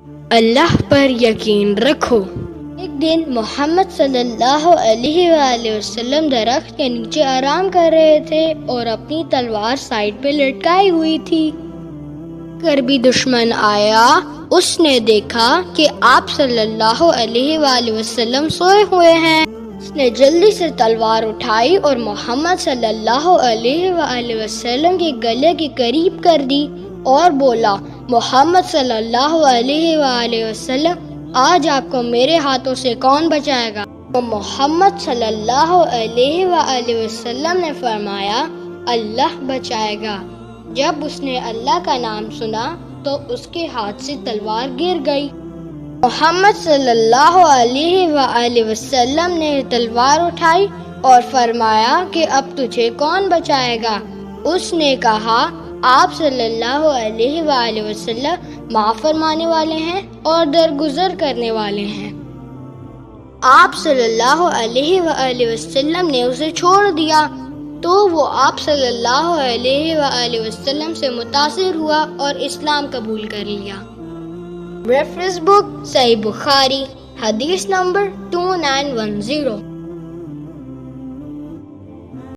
اللہ پر یقین رکھو۔ ایک دن محمد صلی اللہ علیہ وآلہ وسلم درخت کے نیچے آرام کر رہے تھے اور اپنی تلوار سائیڈ پہ لٹکائی ہوئی تھی۔ اگر بھی دشمن آیا، اس نے دیکھا کہ آپ صلی اللہ علیہ وآلہ وسلم سوئے ہوئے ہیں۔ اس نے جلدی سے تلوار اٹھائی اور محمد صلی اللہ علیہ وآلہ وسلم کے گلے کے قریب کر دی اور بولا، محمد صلی اللہ علیہ وآلہ وسلم، آج آپ کو میرے ہاتھوں سے کون بچائے گا؟ تو محمد صلی اللہ علیہ وآلہ وسلم نے فرمایا، اللہ بچائے گا۔ جب اس نے اللہ کا نام سنا تو اس کے ہاتھ سے تلوار گر گئی۔ محمد صلی اللہ علیہ وآلہ وسلم نے تلوار اٹھائی اور فرمایا کہ اب تجھے کون بچائے گا؟ اس نے کہا، آپ صلی اللہ علیہ وآلہ وسلم معاف فرمانے والے ہیں اور درگزر کرنے والے ہیں۔ آپ صلی اللہ علیہ وآلہ وسلم نے اسے چھوڑ دیا تو وہ آپ صلی اللہ علیہ وآلہ وسلم سے متاثر ہوا اور اسلام قبول کر لیا۔ ریفرنس بک صحیح بخاری، حدیث نمبر 2910۔